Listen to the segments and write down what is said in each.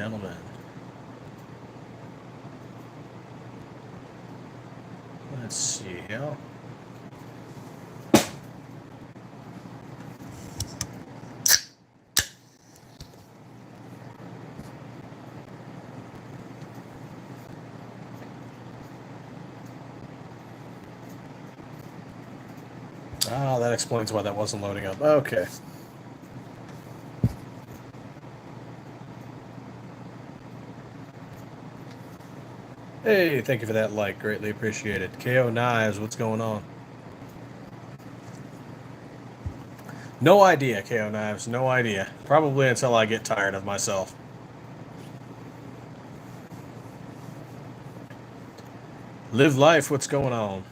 gentlemen. Let's see here. Ah, that explains why that wasn't loading up. Okay. Hey, thank you for that like. Greatly appreciated. KO Knives, what's going on? No idea, KO Knives. No idea. Probably until I get tired of myself. Live life, what's going on?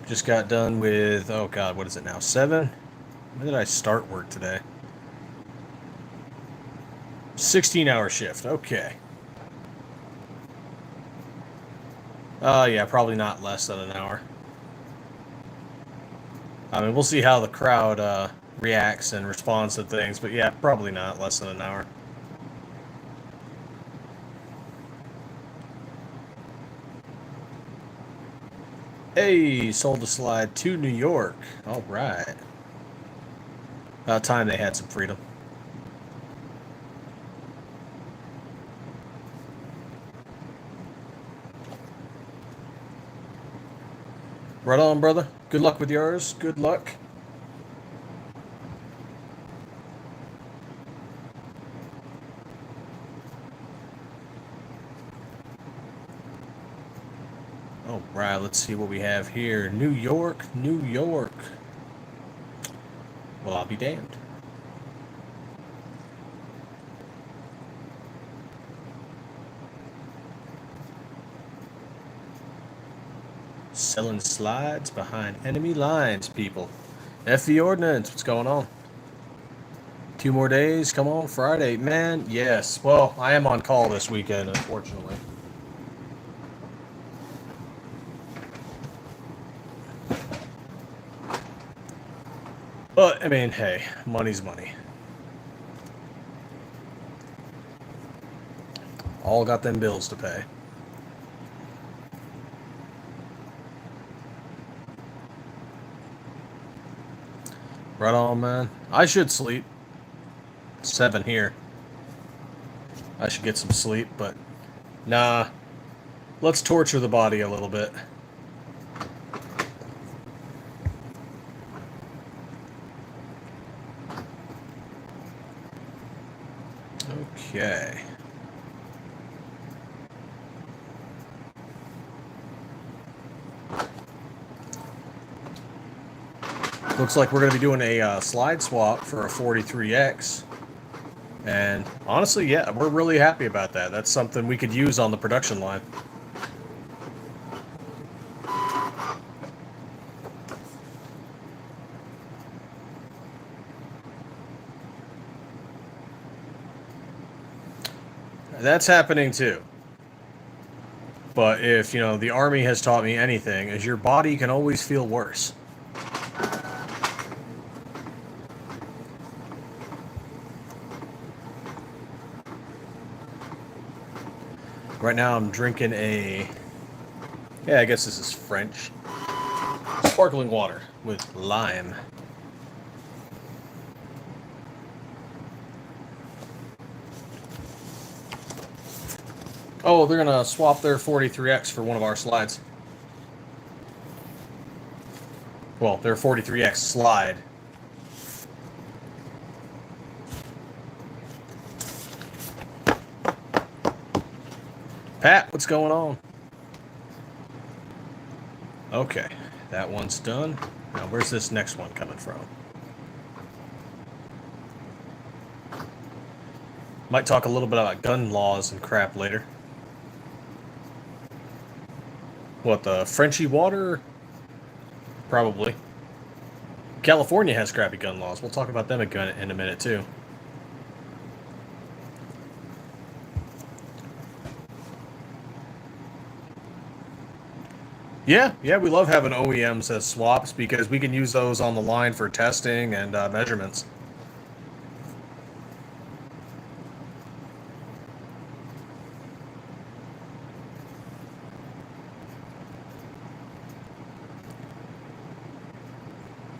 Just got done with, oh god, what is it now? 7? When did I start work today? 16-hour shift, okay. Yeah, probably not less than an hour. I mean, we'll see how the crowd reacts and responds to things, but yeah, probably not less than an hour. Hey, sold a slide to New York. All right. About time they had some freedom. Right on, brother. Good luck with yours. Good luck. All right, let's see what we have here. New York, New York. Well, I'll be damned. Selling slides behind enemy lines, people. F the ordnance. What's going on? 2 more days. Come on, Friday. Man, yes. Well, I am on call this weekend, unfortunately. But, I mean, hey, money's money. All got them bills to pay. Right on, man. I should sleep. 7 here. I should get some sleep, but nah. Let's torture the body a little bit. Okay. Looks like we're going to be doing a slide swap for a 43X. And honestly, yeah, we're really happy about that. That's something we could use on the production line. That's happening too. But if, you know, the Army has taught me anything, is your body can always feel worse. Right now I'm drinking I guess this is French, sparkling water with lime. Oh, they're gonna swap their 43X for one of our slides. Well, their 43X slide. Pat, what's going on? Okay, that one's done. Now, where's this next one coming from? Might talk a little bit about gun laws and crap later. What, the Frenchy water? Probably. California has crappy gun laws. We'll talk about them in a minute, too. Yeah, we love having OEMs as swaps because we can use those on the line for testing and measurements.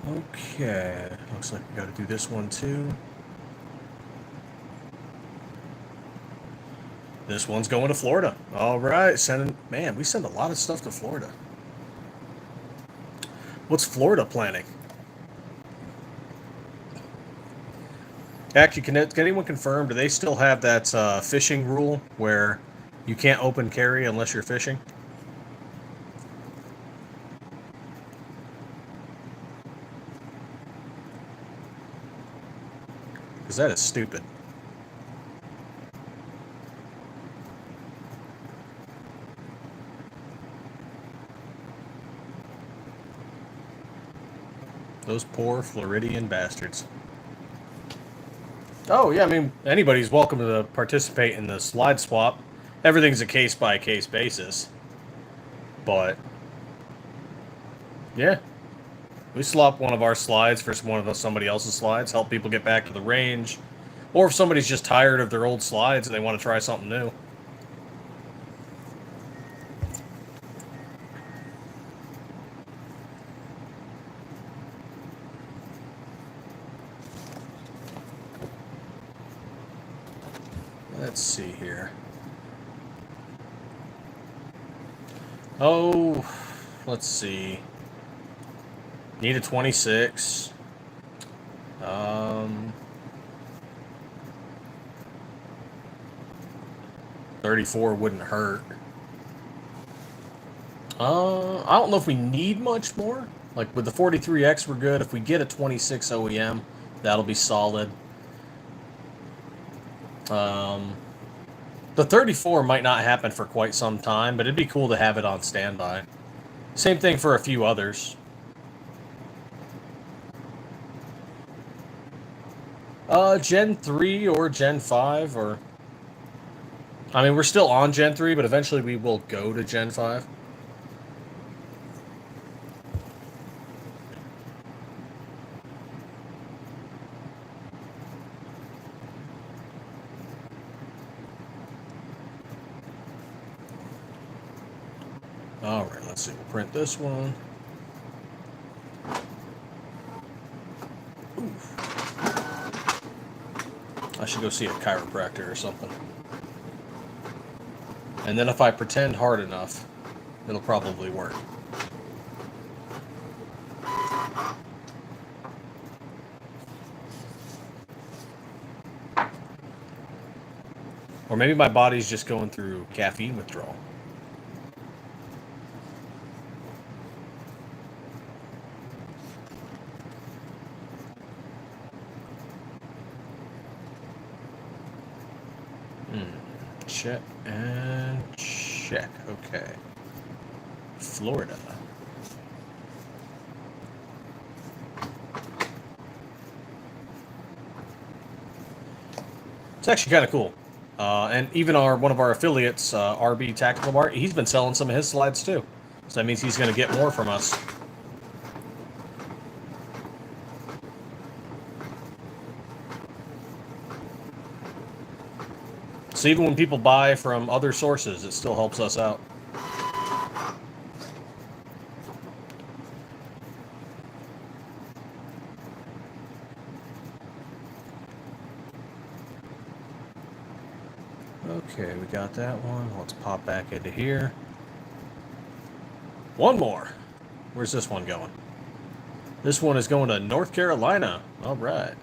Okay, looks like we got to do this one too. This one's going to Florida. All right, man, we send a lot of stuff to Florida. What's Florida planning? Actually, can anyone confirm, do they still have that fishing rule where you can't open carry unless you're fishing? Because that is stupid. Those poor Floridian bastards. Oh, yeah, I mean, anybody's welcome to participate in the slide swap. Everything's a case-by-case basis. But, yeah. We swap one of our slides for somebody else's slides, help people get back to the range. Or if somebody's just tired of their old slides and they want to try something new. Let's see here. Oh, let's see. Need a 26. 34 wouldn't hurt. I don't know if we need much more. Like with the 43X, we're good. If we get a 26 OEM, that'll be solid. The 34 might not happen for quite some time, but it'd be cool to have it on standby. Same thing for a few others. Gen 3 or Gen 5, or... I mean, we're still on Gen 3, but eventually we will go to Gen 5. Alright, let's see. We'll print this one. Oof. I should go see a chiropractor or something. And then if I pretend hard enough, it'll probably work. Or maybe my body's just going through caffeine withdrawal. Check and check. Okay. Florida. It's actually kind of cool. And even one of our affiliates, RB Tactical Mart, he's been selling some of his slides too. So that means he's going to get more from us. So even when people buy from other sources, it still helps us out. Okay, we got that one. Let's pop back into here. One more. Where's this one going? This one is going to North Carolina. All right.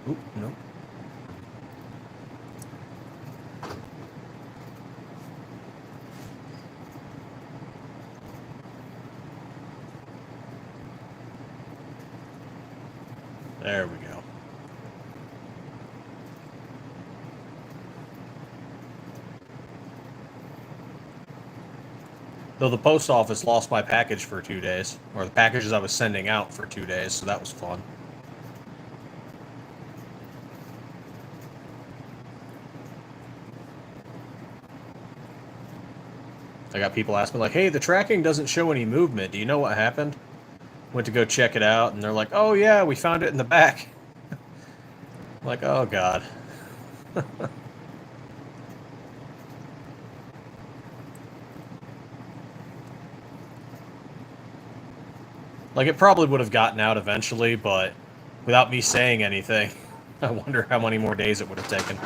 Oop, nope. There we go. Though the post office lost my package for 2 days, or the packages I was sending out for 2 days, so that was fun. I got people asking me like, hey, the tracking doesn't show any movement. Do you know what happened? Went to go check it out, and they're like, oh yeah, we found it in the back. I'm like, oh god. Like, it probably would have gotten out eventually, but without me saying anything, I wonder how many more days it would have taken.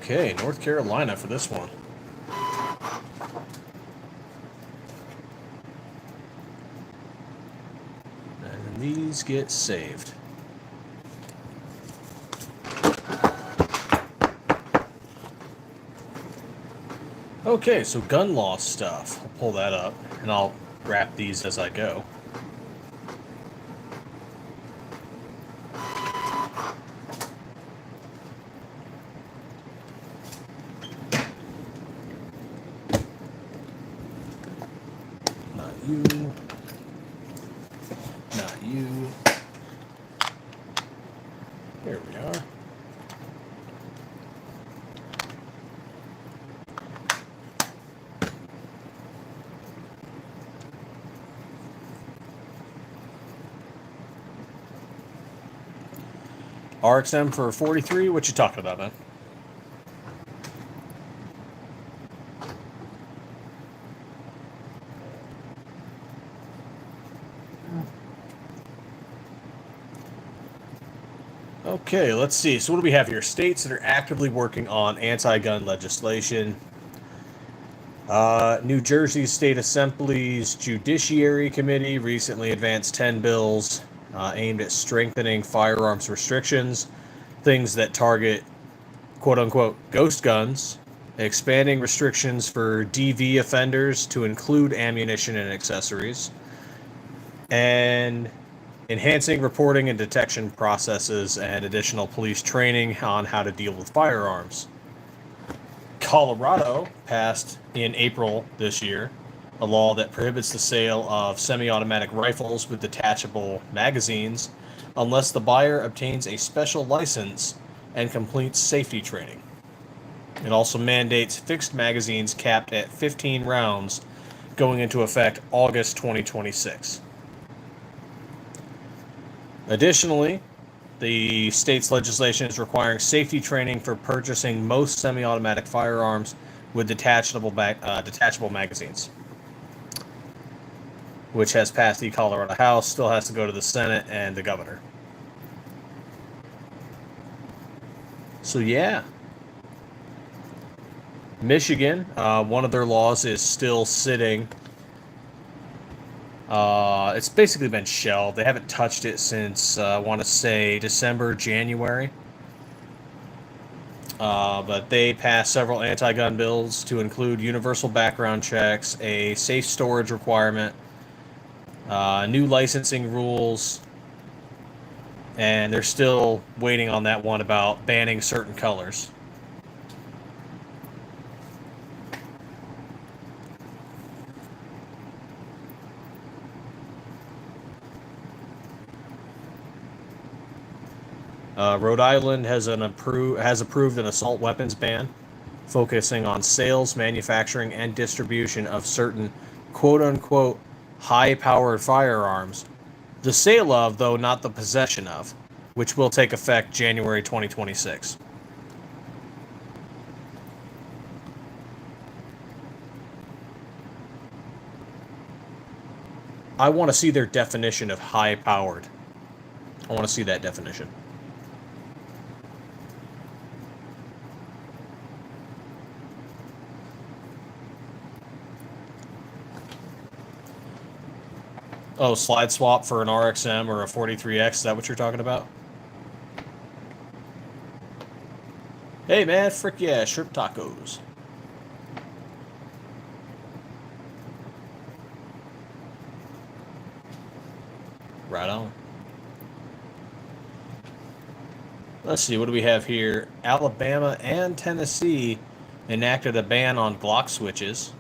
Okay, North Carolina for this one. And these get saved. Okay, so gun law stuff. I'll pull that up, and I'll wrap these as I go. Not you. Not you. There we are. RXM for 43, what you talking about, man? Okay, let's see. So what do we have here? States that are actively working on anti-gun legislation. New Jersey State Assembly's Judiciary Committee recently advanced 10 bills aimed at strengthening firearms restrictions, things that target quote-unquote ghost guns, expanding restrictions for DV offenders to include ammunition and accessories, and enhancing reporting and detection processes and additional police training on how to deal with firearms. Colorado passed in April this year a law that prohibits the sale of semi-automatic rifles with detachable magazines unless the buyer obtains a special license and completes safety training. It also mandates fixed magazines capped at 15 rounds going into effect August 2026. Additionally, the state's legislation is requiring safety training for purchasing most semi-automatic firearms with detachable magazines, which has passed the Colorado House, still has to go to the Senate and the governor. So yeah. Michigan, one of their laws is still sitting. It's basically been shelved. They haven't touched it since, I want to say, December, January. But they passed several anti-gun bills to include universal background checks, a safe storage requirement, new licensing rules, and they're still waiting on that one about banning certain colors. Rhode Island has approved an assault weapons ban, focusing on sales, manufacturing, and distribution of certain quote-unquote high-powered firearms. The sale of, though not the possession of, which will take effect January 2026. I want to see their definition of high-powered. I want to see that definition. Oh, slide swap for an RXM or a 43X, is that what you're talking about? Hey man, frick yeah, shrimp tacos. Right on. Let's see, what do we have here? Alabama and Tennessee enacted a ban on Glock switches.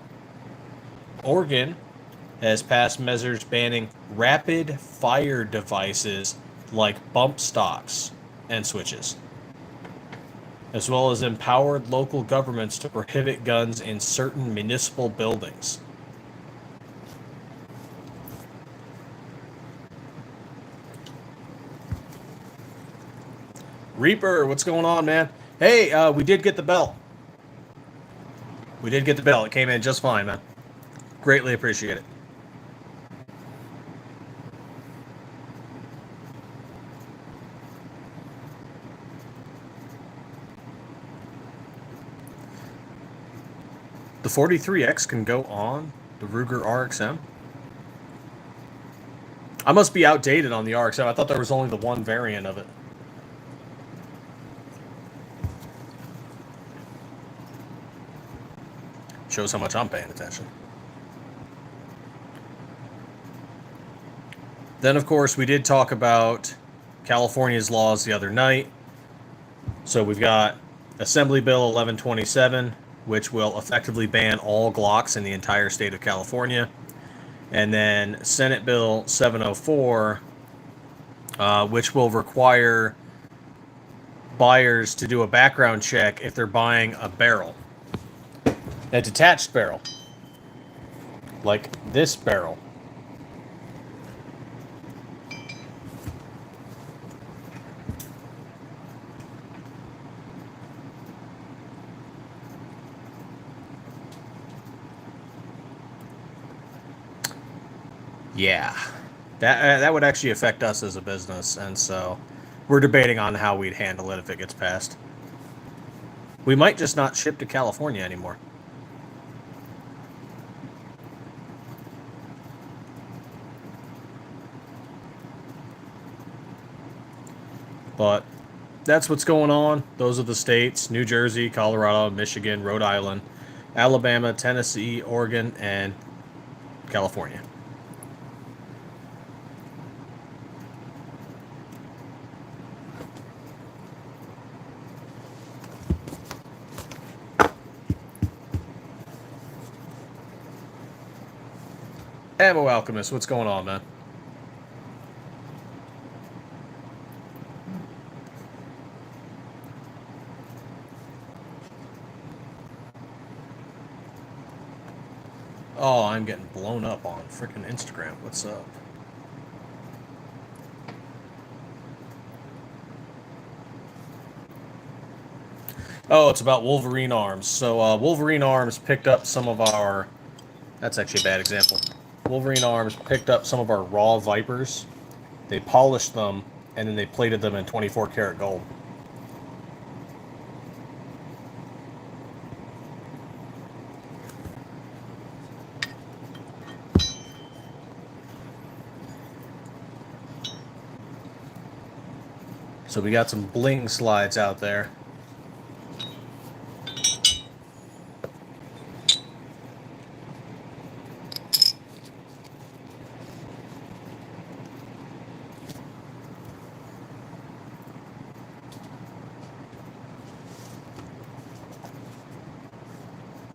Oregon has passed measures banning rapid fire devices like bump stocks and switches, as well as empowered local governments to prohibit guns in certain municipal buildings. Reaper, what's going on, man? Hey, we did get the bell. We did get the bell. It came in just fine, man. Greatly appreciate it. The 43X can go on the Ruger RXM. I must be outdated on the RXM. I thought there was only the one variant of it. Shows how much I'm paying attention. Then, of course, we did talk about California's laws the other night. So we've got Assembly Bill 1127, which will effectively ban all Glocks in the entire state of California. And then Senate Bill 704, which will require buyers to do a background check if they're buying a barrel. A detached barrel. Like this barrel. Yeah, that would actually affect us as a business, and so we're debating on how we'd handle it if it gets passed. We might just not ship to California anymore. But that's what's going on. Those are the states: New Jersey, Colorado, Michigan, Rhode Island, Alabama, Tennessee, Oregon, and California. Ammo Alchemist, what's going on, man? Oh, I'm getting blown up on freaking Instagram. What's up? Oh, it's about Wolverine Arms. So Wolverine Arms picked up some of our... That's actually a bad example. Wolverine Arms picked up some of our raw Vipers. They polished them, and then they plated them in 24 karat gold. So we got some bling slides out there.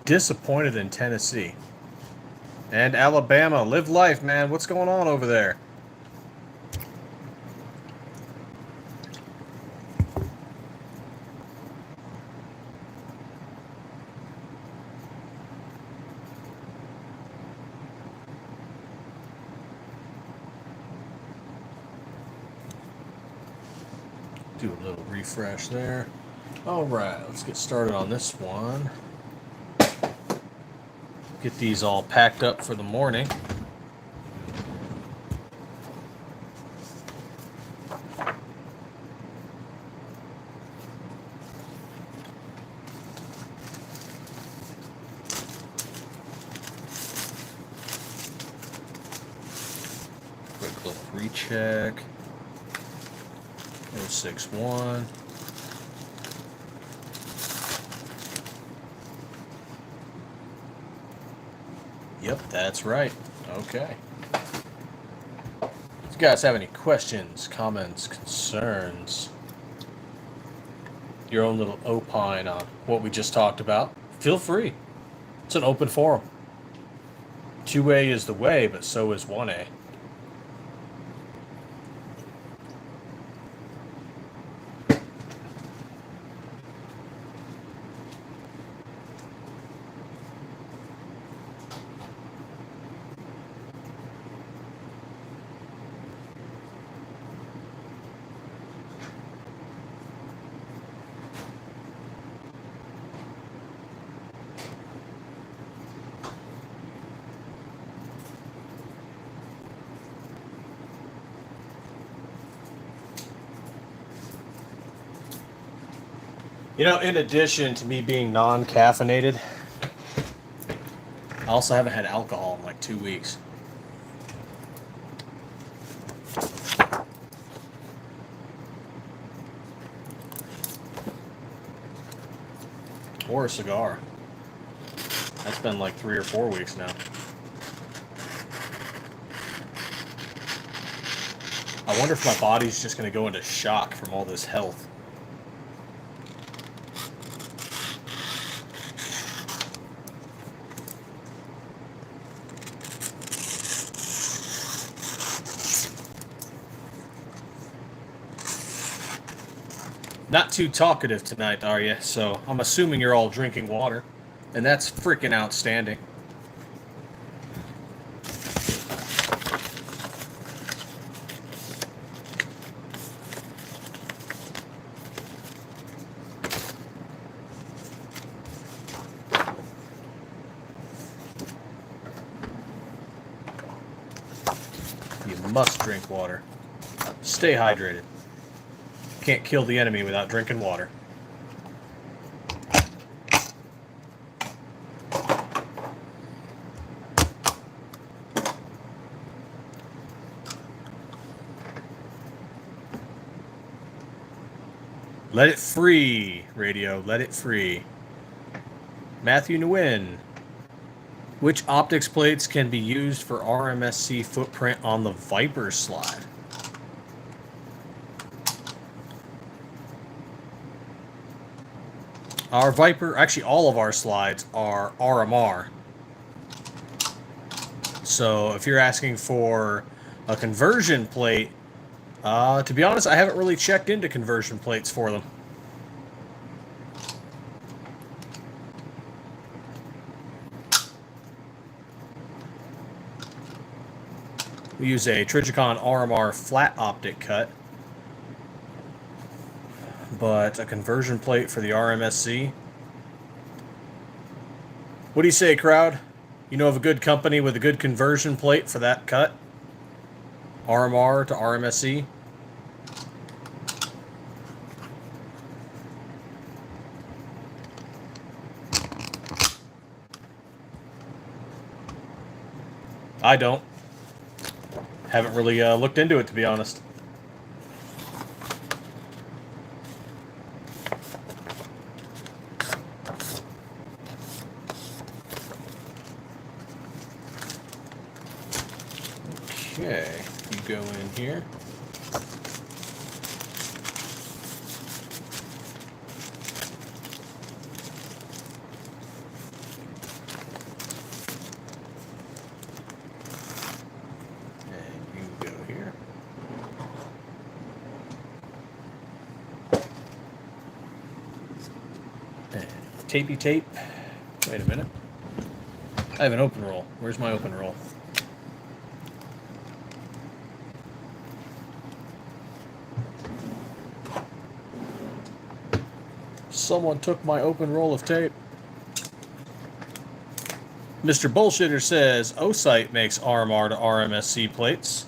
Disappointed in Tennessee. And Alabama. Live life, man. What's going on over there? Do a little refresh there. All right, let's get started on this one. Get these all packed up for the morning. Quick little recheck. 061. Yep, that's right. Okay. If you guys have any questions, comments, concerns, your own little opine on what we just talked about, feel free. It's an open forum. 2A is the way, but so is 1A. You know, in addition to me being non-caffeinated, I also haven't had alcohol in like 2 weeks. Or a cigar. That's been like 3 or 4 weeks now. I wonder if my body's just going to go into shock from all this health. Not too talkative tonight, are you? So I'm assuming you're all drinking water. And that's freaking outstanding. You must drink water. Stay hydrated. Can't kill the enemy without drinking water. Let it free, radio. Let it free. Matthew Nguyen. Which optics plates can be used for RMSC footprint on the Viper slide? Our Viper, actually all of our slides are RMR. So if you're asking for a conversion plate, to be honest, I haven't really checked into conversion plates for them. We use a Trijicon RMR flat optic cut, but a conversion plate for the RMSC. What do you say, crowd? You know of a good company with a good conversion plate for that cut? RMR to RMSC? I don't. Haven't really looked into it, to be honest. Okay, you go in here. Tapey tape. Wait a minute. I have an open roll. Where's my open roll? Someone took my open roll of tape. Mr. Bullshitter says O-Site makes RMR to RMSC plates.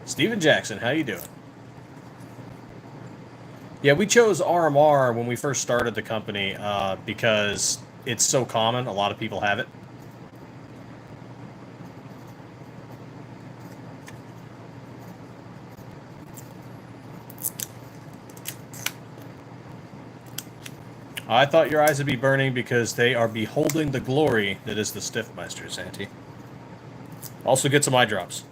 Steven Jackson, how you doing? Yeah, we chose RMR when we first started the company because it's so common. A lot of people have it. I thought your eyes would be burning because they are beholding the glory that is the Stiffmeister, Santi. Also get some eye drops.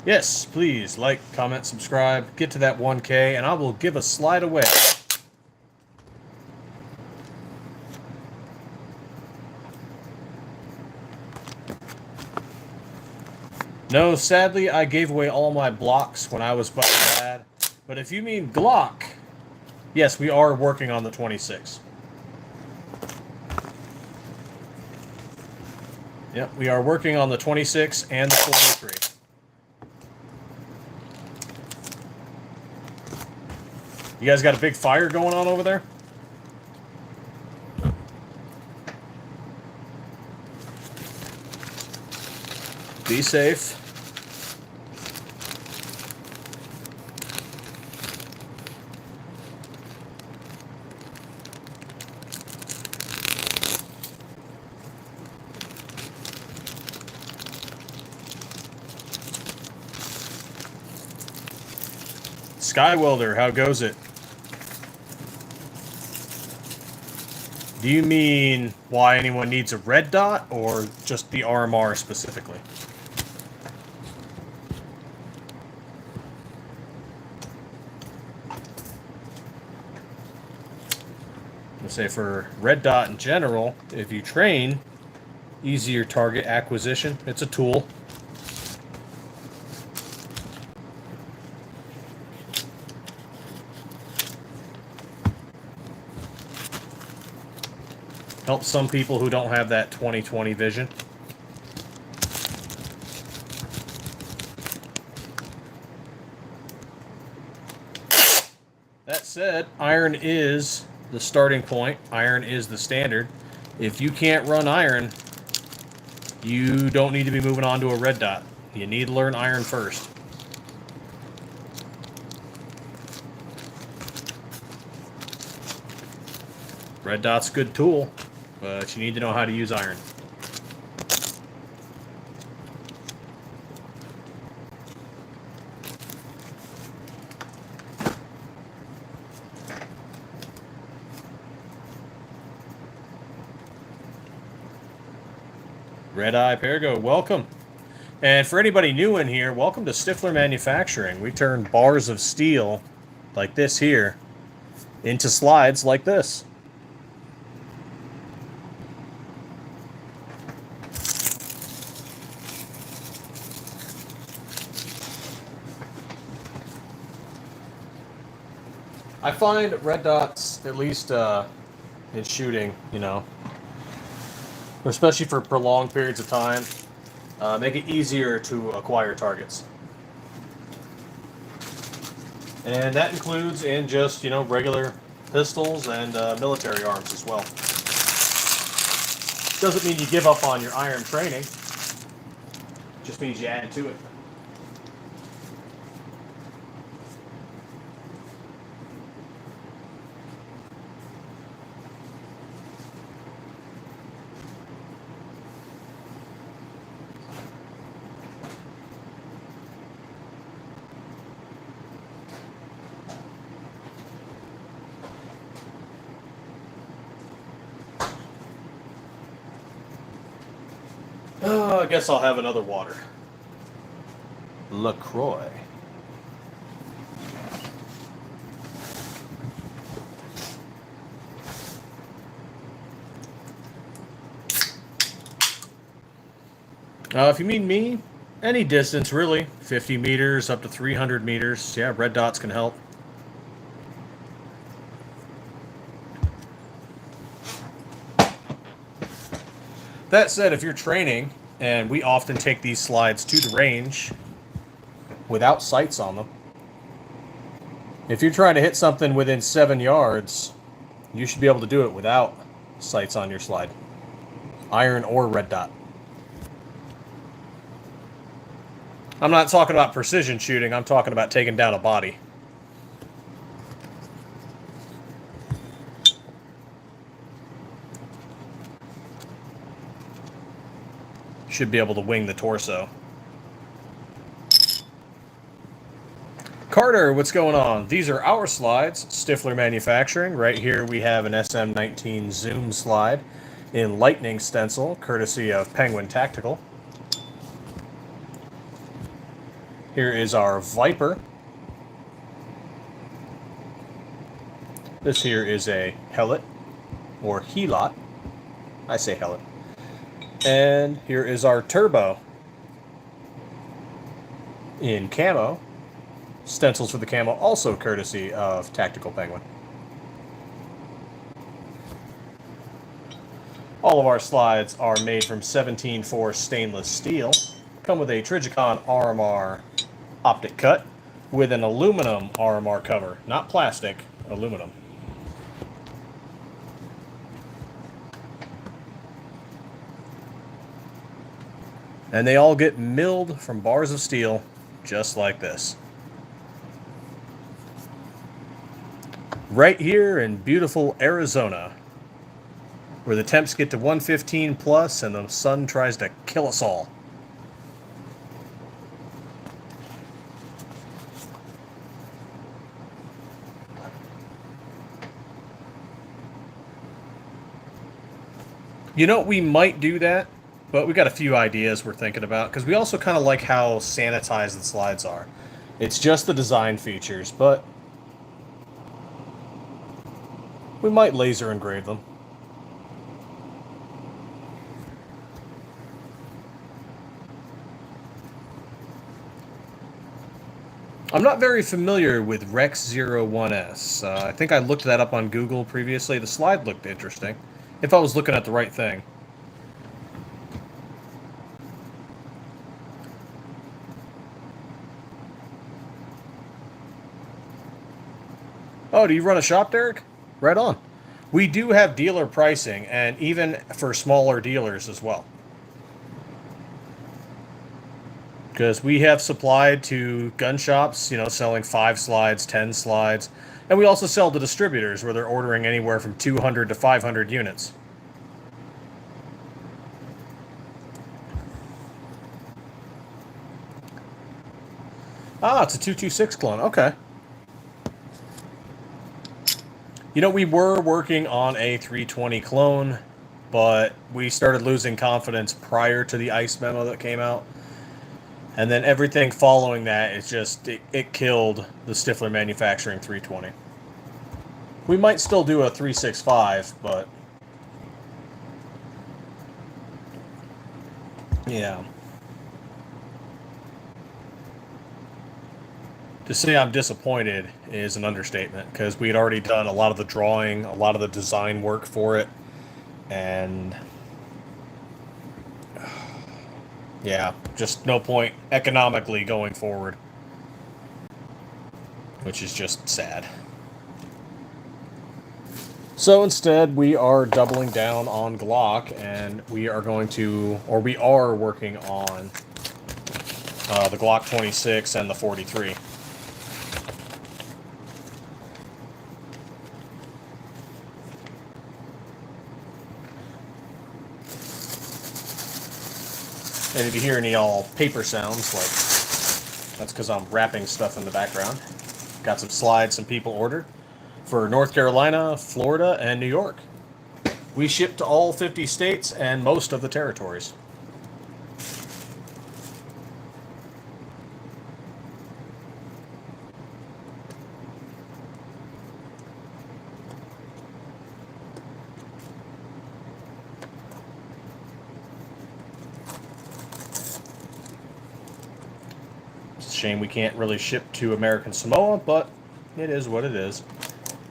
Yes, please like, comment, subscribe, get to that 1K, and I will give a slide away. No, sadly, I gave away all my blocks when I was bad. But if you mean Glock, yes, we are working on the 26. Yep, we are working on the 26 and the 43. You guys got a big fire going on over there? Be safe. Sky Welder, how goes it? Do you mean why anyone needs a red dot, or just the RMR specifically? I say for red dot in general, if you train, easier target acquisition. It's a tool. Helps some people who don't have that 20/20 vision. That said, iron is the starting point. Iron is the standard. If you can't run iron, you don't need to be moving on to a red dot. You need to learn iron first. Red dot's a good tool, but you need to know how to use iron. Red Eye Pergo, welcome. And for anybody new in here, welcome to Stiffler Manufacturing. We turn bars of steel, like this here, into slides like this. I find red dots, at least in shooting, you know, especially for prolonged periods of time, make it easier to acquire targets. And that includes in just, you know, regular pistols and military arms as well. Doesn't mean you give up on your iron training, just means you add to it. I guess I'll have another water. LaCroix. If you mean me, any distance really. 50 meters up to 300 meters. Yeah, red dots can help. That said, if you're training, and we often take these slides to the range without sights on them. If you're trying to hit something within 7 yards, you should be able to do it without sights on your slide. Iron or red dot. I'm not talking about precision shooting, I'm talking about taking down a body. Should be able to wing the torso. Carter, what's going on? These are our slides, Stiffler Manufacturing. Right here we have an SM19 Zoom slide in lightning stencil, courtesy of Penguin Tactical. Here is our Viper. This here is a Helot, or Helot. I say Helot. And here is our Turbo in camo. Stencils for the camo, also courtesy of Tactical Penguin. All of our slides are made from 17-4 stainless steel. Come with a Trigicon RMR optic cut with an aluminum RMR cover. Not plastic, aluminum. And they all get milled from bars of steel, just like this. Right here in beautiful Arizona, where the temps get to 115 plus and the sun tries to kill us all. You know, we might do that, but we got a few ideas we're thinking about, because we also kind of like how sanitized the slides are. It's just the design features, but we might laser engrave them. I'm not very familiar with Rex 01S. I think I looked that up on Google previously. The slide looked interesting, if I was looking at the right thing. Oh, do you run a shop, Derek? Right on. We do have dealer pricing, and even for smaller dealers as well. Because we have supplied to gun shops, you know, selling 5 slides, 10 slides. And we also sell to distributors where they're ordering anywhere from 200 to 500 units. Ah, it's a 226 clone. Okay. You know, we were working on a 320 clone, but we started losing confidence prior to the ICE memo that came out. And then everything following that, it's just, it killed the Stiffler Manufacturing 320. We might still do a 365, but yeah. To say I'm disappointed is an understatement, because we had already done a lot of the drawing, a lot of the design work for it, and yeah, just no point economically going forward, which is just sad. So instead, we are doubling down on Glock, and we are going to, or we are working on the Glock 26 and the 43. And if you hear any all paper sounds, like, that's because I'm wrapping stuff in the background. Got some slides some people ordered for North Carolina, Florida, and New York. We ship to all 50 states and most of the territories. Shame we can't really ship to American Samoa, but it is what it is.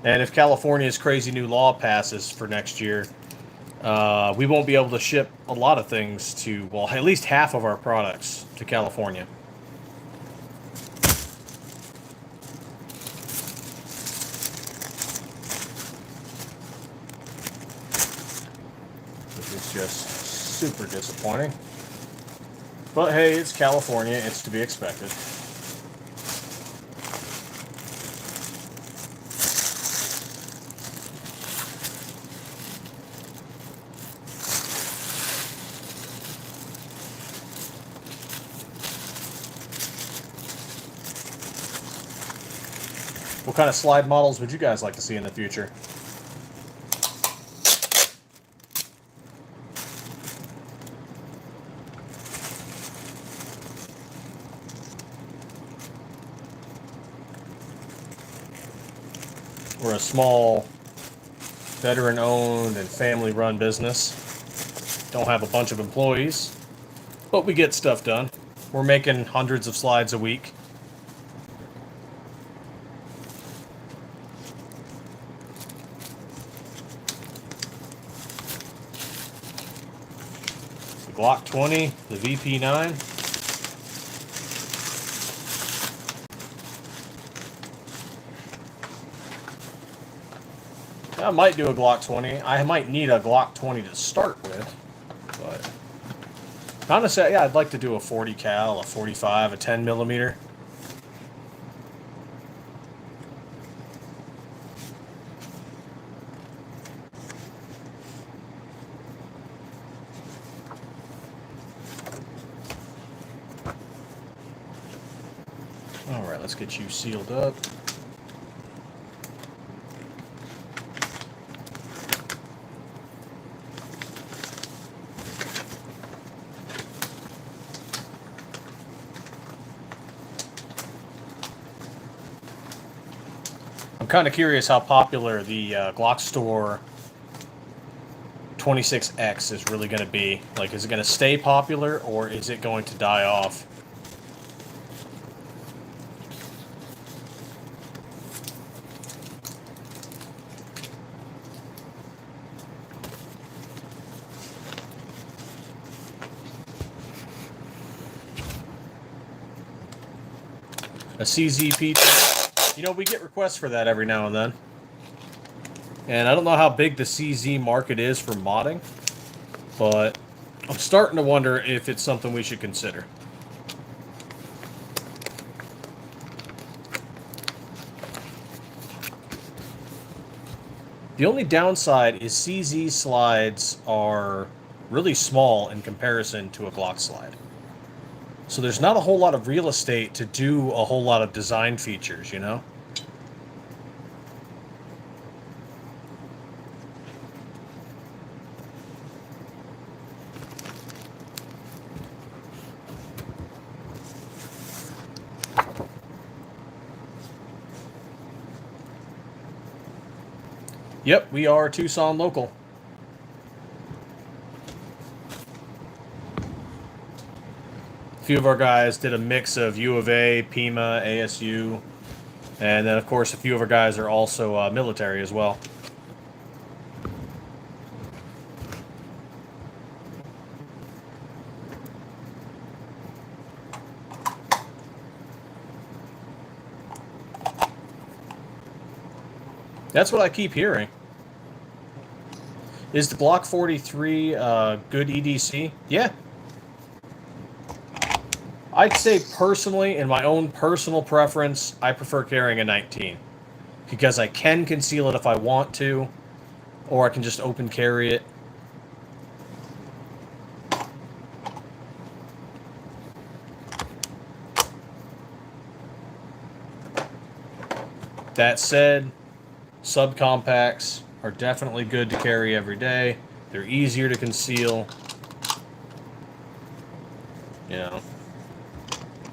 And if California's crazy new law passes for next year, we won't be able to ship a lot of things to, well, at least half of our products to California. Which is just super disappointing. But hey, it's California, it's to be expected. What kind of slide models would you guys like to see in the future? We're a small, veteran-owned and family-run business. Don't have a bunch of employees, but we get stuff done. We're making hundreds of slides a week. Glock 20, the VP9. I might do a Glock 20. I might need a Glock 20 to start with, but honestly, yeah, I'd like to do a 40 cal, a 45, a 10 millimeter. All right, let's get you sealed up. I'm kind of curious how popular the Glock Store 26X is really going to be. Like, is it going to stay popular, or is it going to die off? A CZP. You know, we get requests for that every now and then. And I don't know how big the CZ market is for modding, but I'm starting to wonder if it's something we should consider. The only downside is CZ slides are really small in comparison to a Glock slide. So there's not a whole lot of real estate to do a whole lot of design features, you know? Yep, we are Tucson local. A few of our guys did a mix of U of A, Pima, ASU, and then of course a few of our guys are also military as well. That's what I keep hearing. Is the Glock 43 good EDC? Yeah. I'd say personally, in my own personal preference, I prefer carrying a 19. Because I can conceal it if I want to, or I can just open carry it. That said, subcompacts are definitely good to carry every day. They're easier to conceal. You know,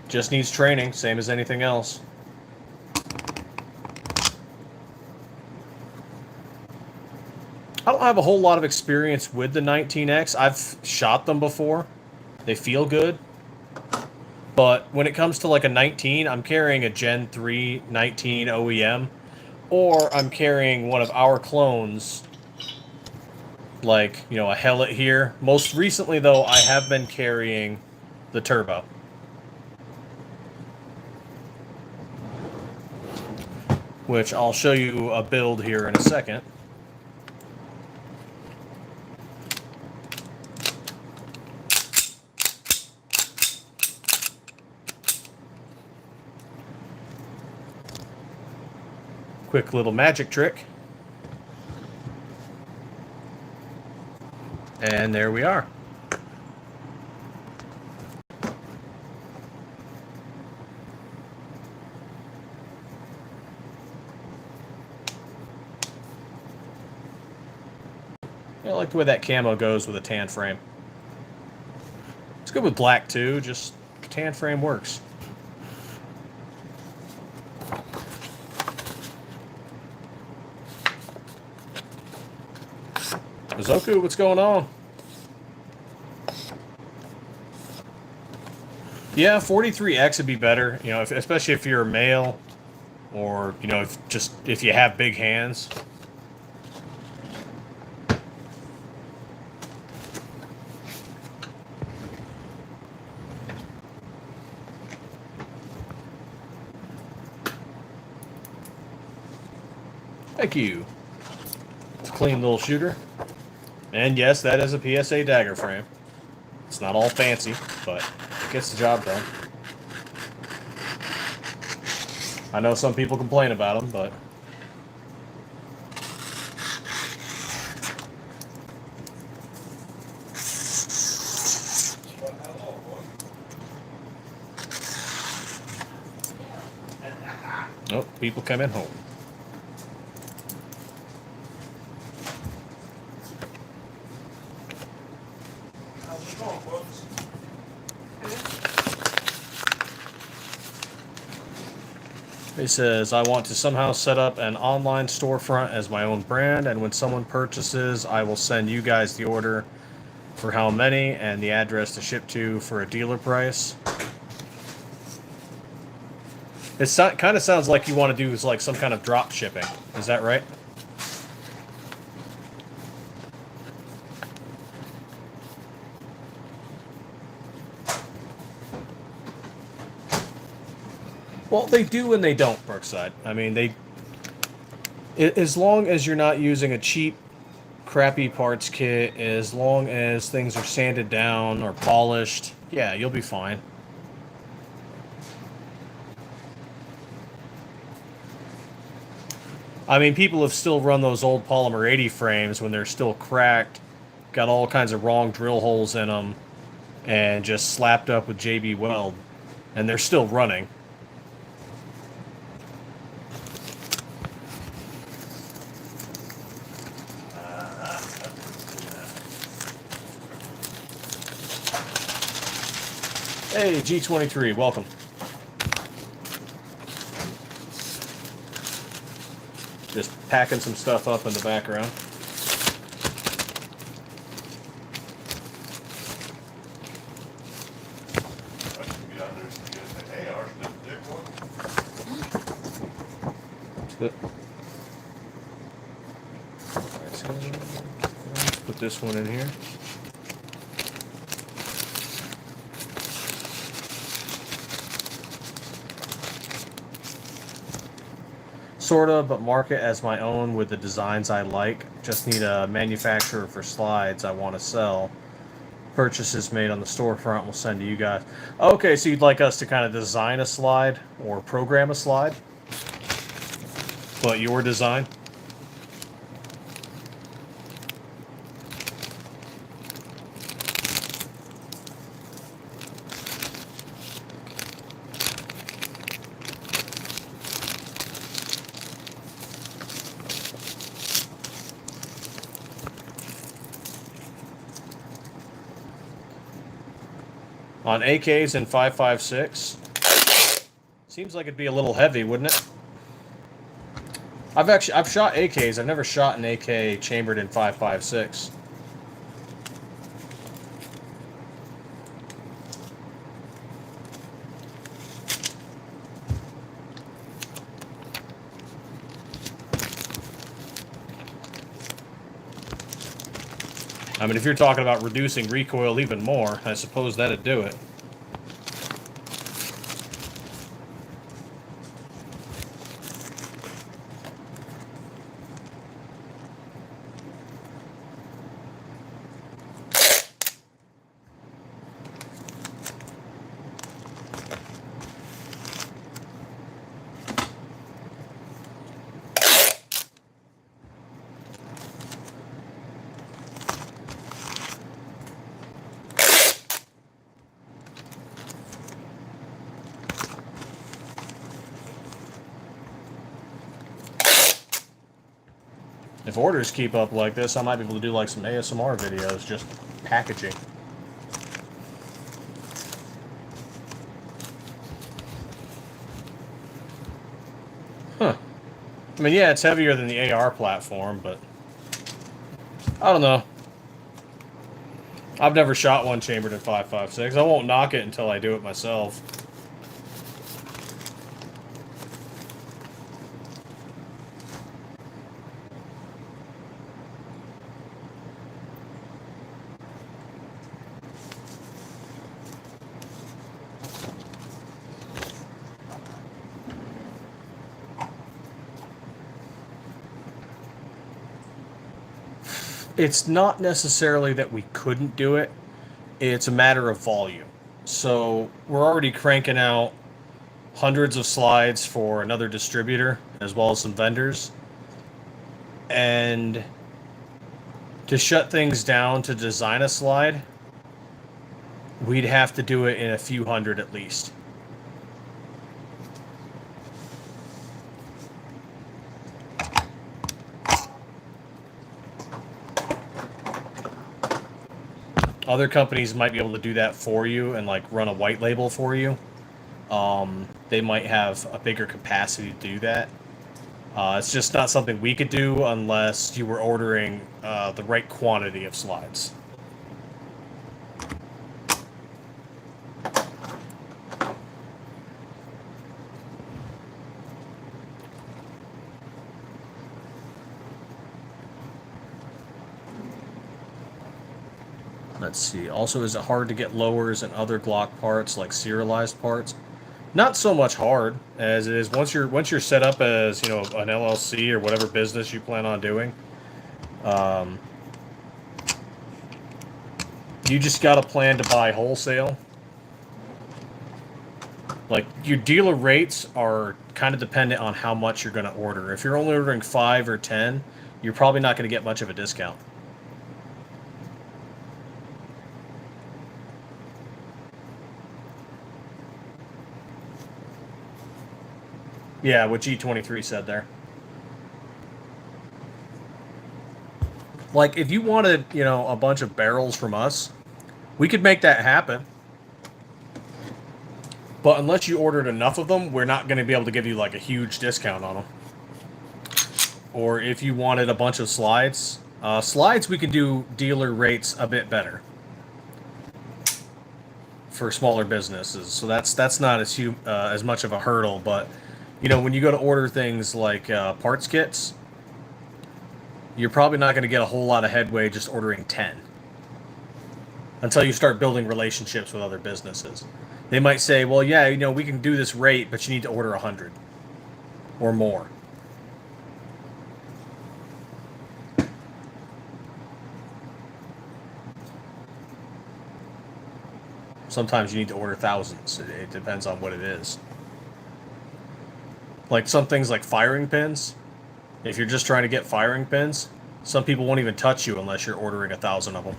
just needs training, same as anything else. I don't have a whole lot of experience with the 19X. I've shot them before. They feel good. But when it comes to like a 19, I'm carrying a Gen 3 19 OEM. Or I'm carrying one of our clones, like, you know, a Hellet here. Most recently, though, I have been carrying the Turbo. Which I'll show you a build here in a second. Quick little magic trick. And there we are. I like the way that camo goes with a tan frame. It's good with black too, just tan frame works. Zoku, what's going on? Yeah, 43X would be better, you know, especially if you're a male, or, you know, if you have big hands. Thank you. It's a clean little shooter. And yes, that is a PSA dagger frame. It's not all fancy, but it gets the job done. I know some people complain about them, but... Oh, people coming home. He says, I want to somehow set up an online storefront as my own brand, and when someone purchases, I will send you guys the order for how many and the address to ship to for a dealer price. It kind of sounds like you want to do like some kind of drop shipping. Is that right? Well, they do and they don't, Brookside. I mean, as long as you're not using a cheap, crappy parts kit, as long as things are sanded down or polished, yeah, you'll be fine. I mean, people have still run those old polymer 80 frames when they're still cracked, got all kinds of wrong drill holes in them, and just slapped up with JB Weld, and they're still running. Hey, G23, welcome. Just packing some stuff up in the background. Good. Let's put this one in here. Sorta, but market as my own with the designs I like. Just need a manufacturer for slides I want to sell. Purchases made on the storefront will send to you guys. Okay, so you'd like us to kind of design a slide or program a slide? But your design? On AKs and 5.56, seems like it'd be a little heavy, wouldn't it? I've shot AKs. I've never shot an AK chambered in 5.56. I mean, if you're talking about reducing recoil even more, I suppose that'd do it. If orders keep up like this, I might be able to do like some ASMR videos, just packaging. Huh. I mean, yeah, it's heavier than the AR platform, but I don't know. I've never shot one chambered in 5.56. I won't knock it until I do it myself. It's not necessarily that we couldn't do it. It's a matter of volume. So we're already cranking out hundreds of slides for another distributor as well as some vendors. And to shut things down to design a slide, we'd have to do it in a few hundred at least. Other companies might be able to do that for you and like run a white label for you. They might have a bigger capacity to do that. It's just not something we could do unless you were ordering the right quantity of slides. Let's see. Also, is it hard to get lowers and other Glock parts like serialized parts? Not so much hard as it is once you're set up as an LLC or whatever business you plan on doing. You just got to plan to buy wholesale. Like your dealer rates are kind of dependent on how much you're going to order. If you're only ordering 5 or 10, you're probably not going to get much of a discount. Yeah, what G23 said there. Like, if you wanted, a bunch of barrels from us, we could make that happen. But unless you ordered enough of them, we're not going to be able to give you, like, a huge discount on them. Or if you wanted a bunch of slides, we can do dealer rates a bit better for smaller businesses. So that's not as much of a hurdle, but when you go to order things like parts kits, you're probably not going to get a whole lot of headway just ordering 10 until you start building relationships with other businesses. They might say, well, yeah, we can do this rate, but you need to order 100 or more. Sometimes you need to order thousands. It depends on what it is. Like some things like firing pins. If you're just trying to get firing pins, some people won't even touch you unless you're ordering 1,000 of them.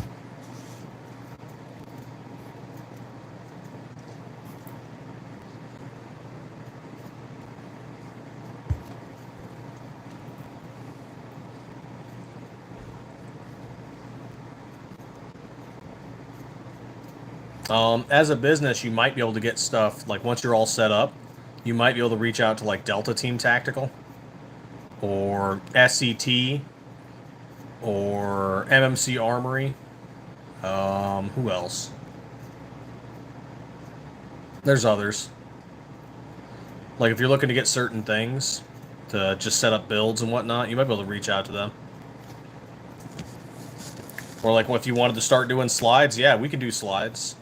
As a business, you might be able to get stuff, like once you're all set up, you might be able to reach out to like Delta Team Tactical or SCT or MMC Armory. Who else? There's others. Like if you're looking to get certain things to just set up builds and whatnot, you might be able to reach out to them. Or like if you wanted to start doing slides, yeah, we can do slides.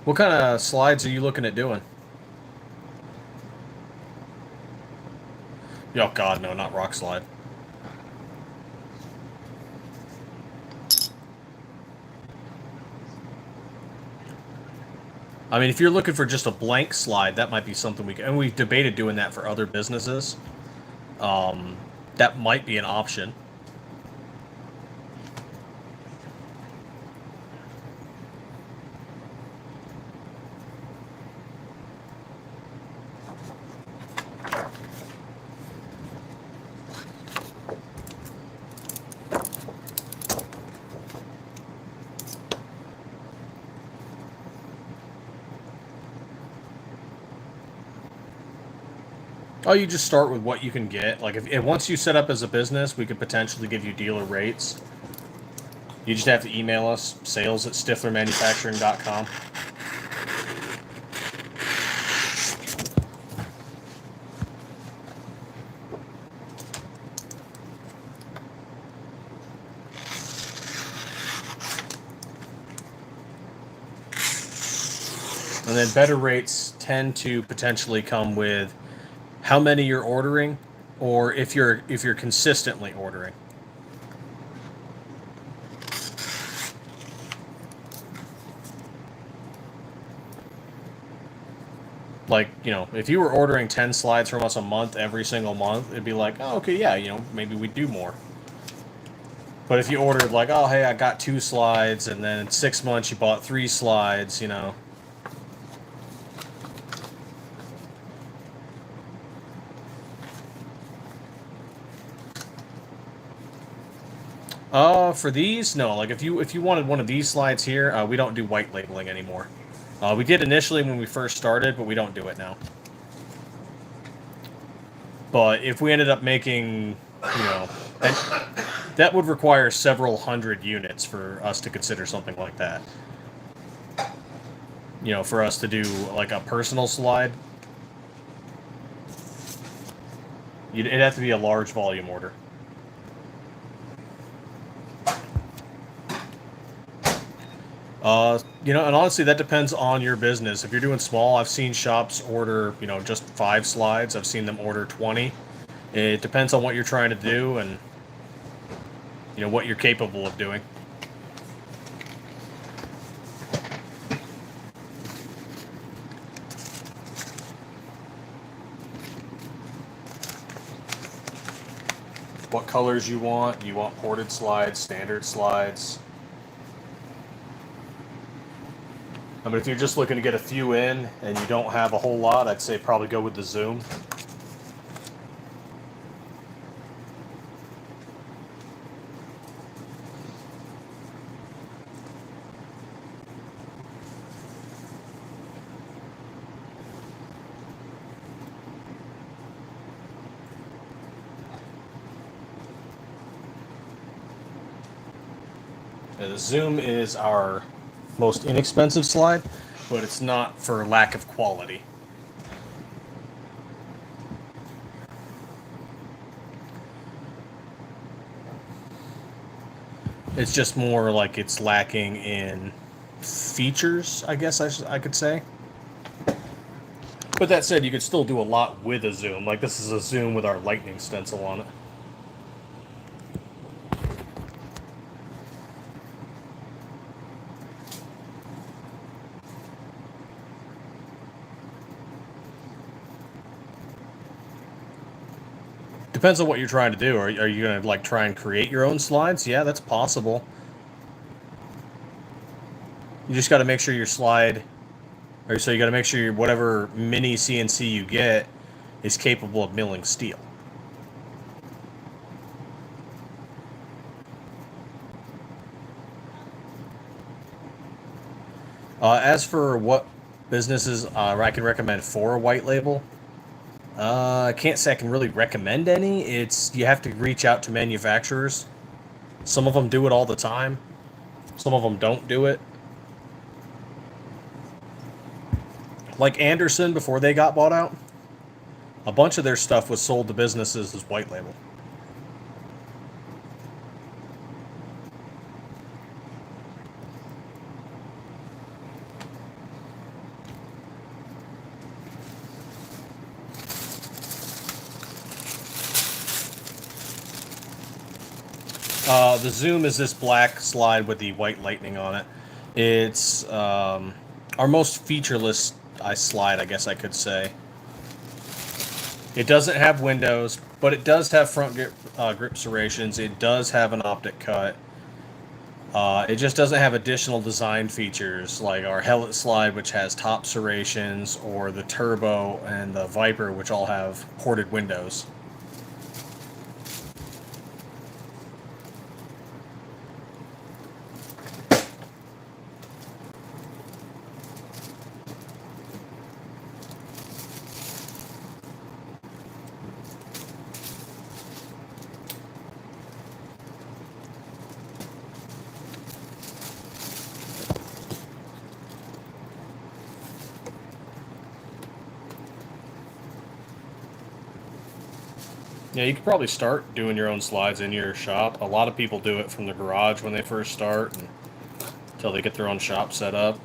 What kind of slides are you looking at doing? Oh god, no, not rock slide. I mean, if you're looking for just a blank slide, that might be something we can... And we've debated doing that for other businesses. That might be an option. Oh, you just start with what you can get. Like, if once you set up as a business, we could potentially give you dealer rates. You just have to email us, sales@stifflermanufacturing.com. And then better rates tend to potentially come with how many you're ordering or if you're consistently ordering. Like, you know, if you were ordering 10 slides from us a month every single month, it'd be like, oh, okay, yeah, you know, maybe we'd do more. But if you ordered like, oh, hey, I got 2 slides, and then in 6 months you bought 3 slides, you know. For these, no. Like if you wanted one of these slides here, we don't do white labeling anymore. We did initially when we first started, but we don't do it now. But if we ended up making, you know, that would require several hundred units for us to consider something like that. You know, for us to do like a personal slide, it'd have to be a large volume order. You know, and honestly, that depends on your business. If you're doing small, I've seen shops order, you know, just 5 slides. I've seen them order 20. It depends on what you're trying to do and, you know, what you're capable of doing. What colors you want. You want ported slides, standard slides. I mean, if you're just looking to get a few in and you don't have a whole lot, I'd say probably go with the Zoom. The Zoom is our most inexpensive slide, but it's not for lack of quality. It's just more like it's lacking in features, I guess I could say. But that said, you could still do a lot with a Zoom. Like this is a Zoom with our lightning stencil on it. Depends on what you're trying to do. Are you going to like try and create your own slides? Yeah, that's possible. You just got to make sure your slide, or so you got to make sure whatever mini CNC you get is capable of milling steel. As for what businesses I can recommend for a white label, I can't say I can really recommend any. You have to reach out to manufacturers. Some of them do it all the time. Some of them don't do it. Like Anderson, before they got bought out, a bunch of their stuff was sold to businesses as white label. The Zoom is this black slide with the white lightning on it. It's our most featureless slide, I guess I could say. It doesn't have windows, but it does have front grip serrations. It does have an optic cut. It just doesn't have additional design features like our Hellet slide, which has top serrations, or the Turbo and the Viper, which all have ported windows. Yeah, you could probably start doing your own slides in your shop. A lot of people do it from the garage when they first start until they get their own shop set up.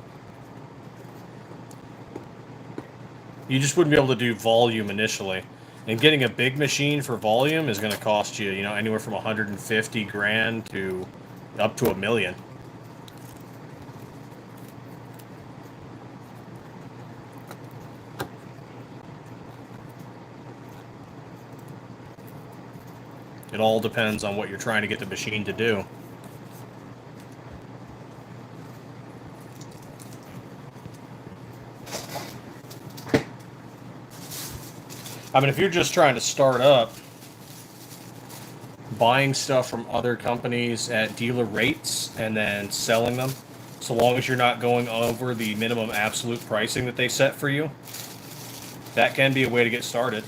You just wouldn't be able to do volume initially. And getting a big machine for volume is going to cost you, you know, anywhere from 150 grand to up to $1 million. It all depends on what you're trying to get the machine to do. I mean, if you're just trying to start up, buying stuff from other companies at dealer rates and then selling them, so long as you're not going over the minimum absolute pricing that they set for you, that can be a way to get started.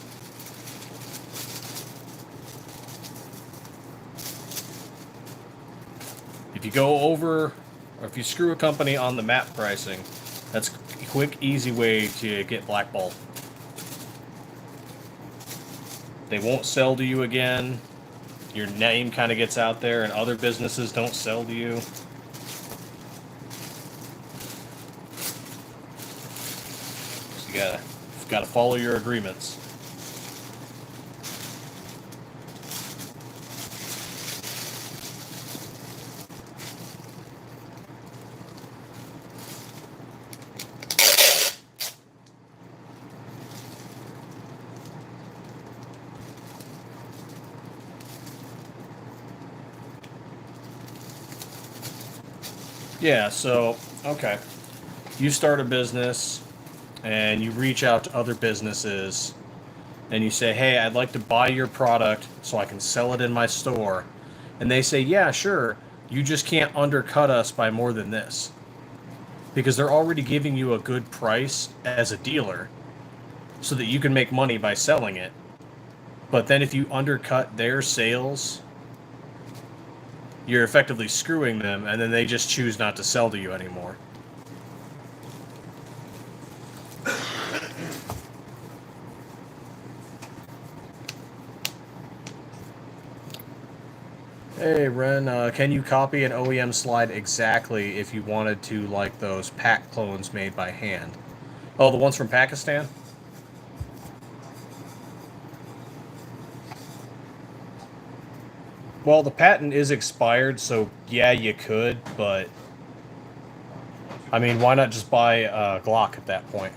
If you go over, or if you screw a company on the map pricing, that's a quick, easy way to get blackballed. They won't sell to you again. Your name kind of gets out there, and other businesses don't sell to you. So you gotta follow your agreements. Yeah, so, okay. You start a business, and you reach out to other businesses, and you say, hey, I'd like to buy your product so I can sell it in my store. And they say, yeah, sure, you just can't undercut us by more than this. Because they're already giving you a good price as a dealer, so that you can make money by selling it. But then if you undercut their sales, you're effectively screwing them, and then they just choose not to sell to you anymore. Hey, Ren, can you copy an OEM slide exactly if you wanted to, like those pack clones made by hand? Oh, the ones from Pakistan? Well, the patent is expired, so yeah, you could, but I mean, why not just buy a Glock at that point?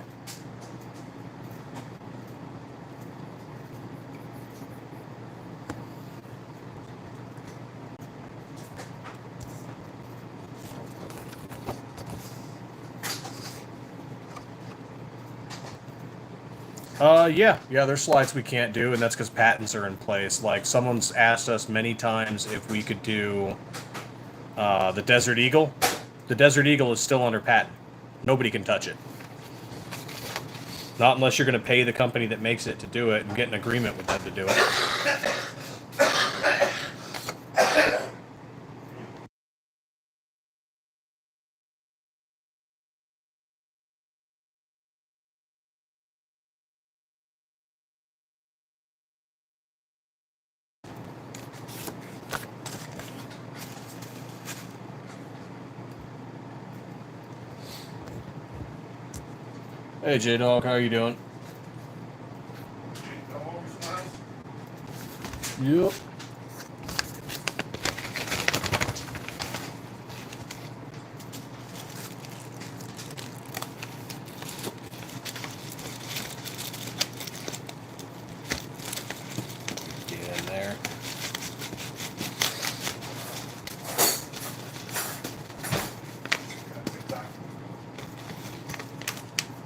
Yeah, there's slides we can't do, and that's because patents are in place. Like, someone's asked us many times if we could do the Desert Eagle. The Desert Eagle is still under patent. Nobody can touch it. Not unless you're going to pay the company that makes it to do it and get an agreement with them to do it. Hey, J-Dog, how you doing? Yep. Get in there.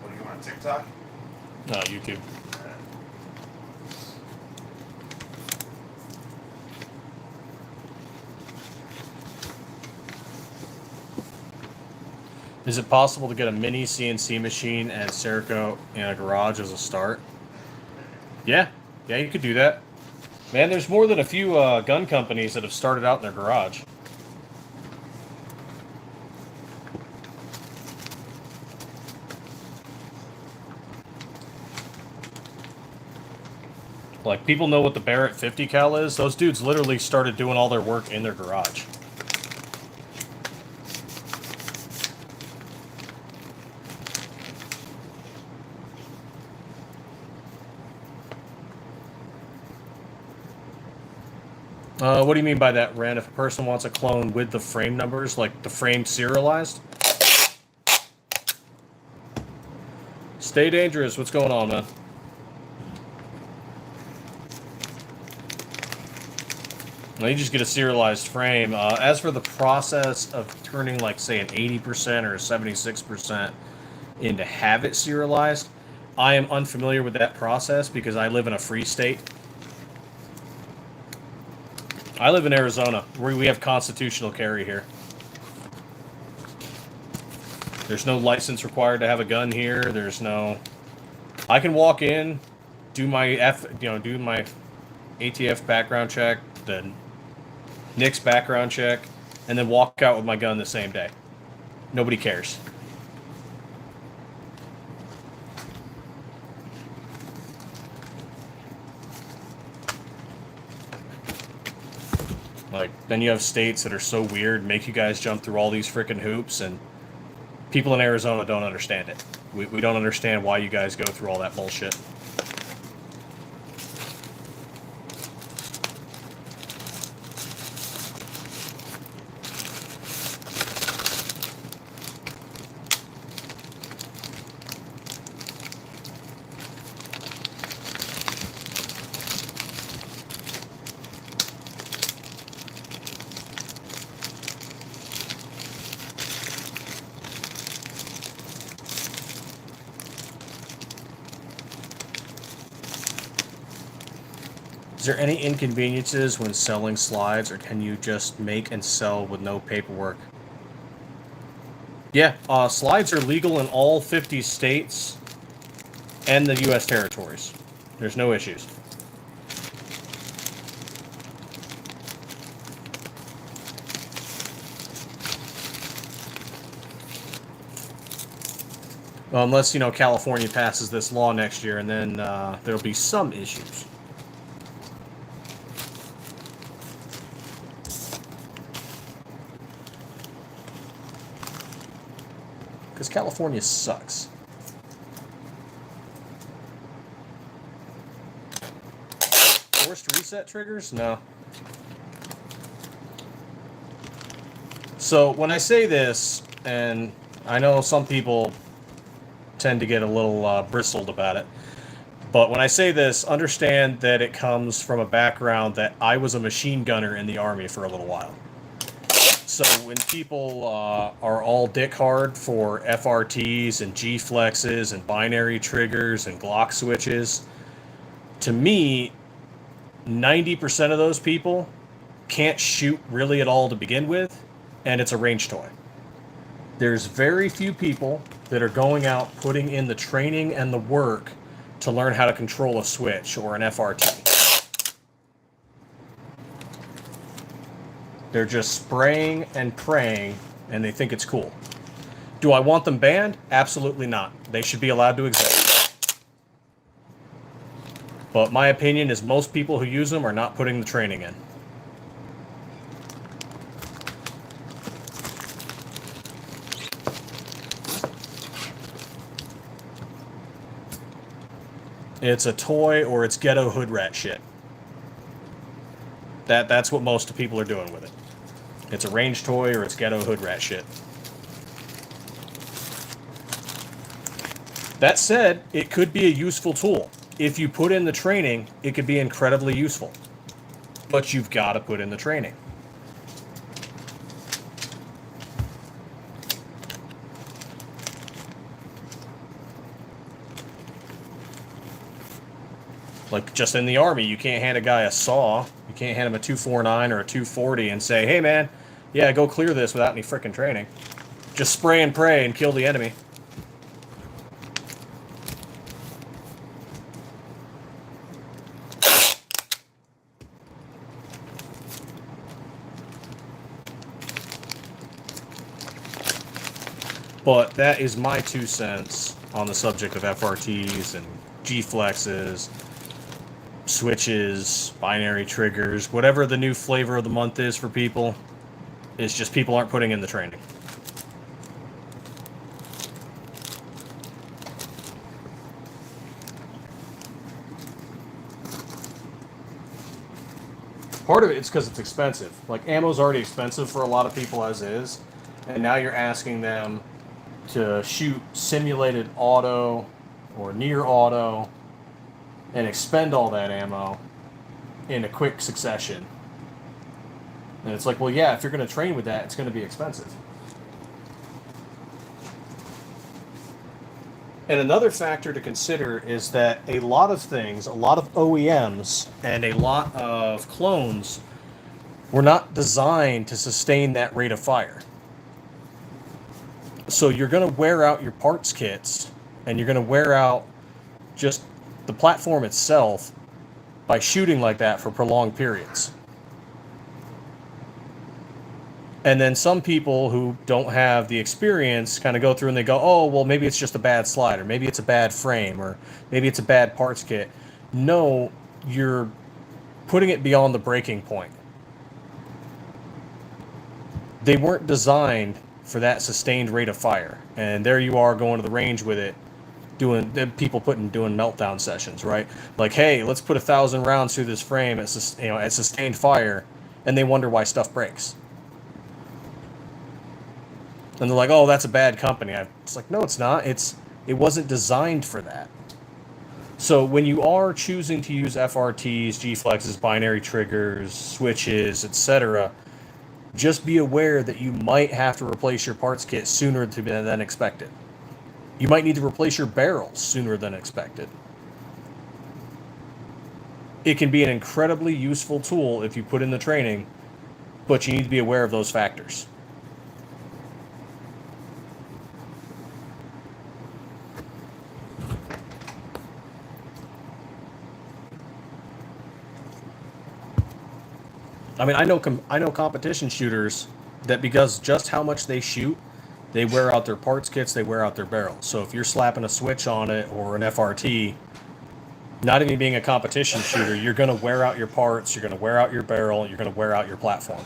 What do you want, TikTok? No, YouTube. Is it possible to get a mini CNC machine at Serico in a garage as a start? Yeah, you could do that. Man, there's more than a few gun companies that have started out in their garage. Like, people know what the Barrett 50 cal is. Those dudes literally started doing all their work in their garage. What do you mean by that, Ren? If a person wants a clone with the frame numbers, like the frame serialized? Stay dangerous. What's going on, man? Well, you just get a serialized frame. As for the process of turning, like, say, an 80% or a 76% into have it serialized, I am unfamiliar with that process because I live in a free state. I live in Arizona, where we have constitutional carry here. There's no license required to have a gun here. There's no... I can walk in, do my do my ATF background check, the NICS background check, and then walk out with my gun the same day. Nobody cares. Like, then you have states that are so weird, make you guys jump through all these freaking hoops, and people in Arizona don't understand it. We don't understand why you guys go through all that bullshit. Is there any inconveniences when selling slides, or can you just make and sell with no paperwork? Yeah, slides are legal in all 50 states and the U.S. territories. There's no issues. Well, unless, California passes this law next year, and then there'll be some issues. Because California sucks. Forced reset triggers? No. So when I say this, and I know some people tend to get a little bristled about it, but when I say this, understand that it comes from a background that I was a machine gunner in the Army for a little while. So when people are all dick hard for FRTs and G-flexes and binary triggers and Glock switches, to me, 90% of those people can't shoot really at all to begin with, and it's a range toy. There's very few people that are going out putting in the training and the work to learn how to control a switch or an FRT. They're just spraying and praying, and they think it's cool. Do I want them banned? Absolutely not. They should be allowed to exist. But my opinion is most people who use them are not putting the training in. It's a toy or it's ghetto hood rat shit. That's what most people are doing with it. It's a range toy or it's ghetto hood rat shit. That said, it could be a useful tool. If you put in the training, it could be incredibly useful. But you've got to put in the training. Like, just in the Army, you can't hand a guy a saw. You can't hand him a 249 or a 240 and say, hey, man, yeah, go clear this without any frickin' training. Just spray and pray and kill the enemy. But that is my 2 cents on the subject of FRTs and G-flexes, switches, binary triggers, whatever the new flavor of the month is for people. It's just people aren't putting in the training. Part of it's because it's expensive. Like, ammo's already expensive for a lot of people as is, and now you're asking them to shoot simulated auto or near auto and expend all that ammo in a quick succession. And it's like, well, yeah, if you're going to train with that, it's going to be expensive. And another factor to consider is that a lot of things, a lot of OEMs and a lot of clones were not designed to sustain that rate of fire. So you're going to wear out your parts kits, and you're going to wear out just the platform itself by shooting like that for prolonged periods. And then some people who don't have the experience kind of go through and they go, oh, well, maybe it's just a bad slide, or maybe it's a bad frame, or maybe it's a bad parts kit. No, you're putting it beyond the breaking point. They weren't designed for that sustained rate of fire. And there you are going to the range with it, doing meltdown sessions, right? Like, hey, let's put 1,000 rounds through this frame at sustained fire, and they wonder why stuff breaks. And they're like, oh, that's a bad company. It's like, no, it's not. It wasn't designed for that. So when you are choosing to use FRTs, G-flexes, binary triggers, switches, etc., just be aware that you might have to replace your parts kit sooner than expected. You might need to replace your barrels sooner than expected. It can be an incredibly useful tool if you put in the training, but you need to be aware of those factors. I mean, I know competition shooters that, because just how much they shoot, they wear out their parts kits, they wear out their barrels. So if you're slapping a switch on it or an FRT, not even being a competition shooter, you're going to wear out your parts, you're going to wear out your barrel, you're going to wear out your platform.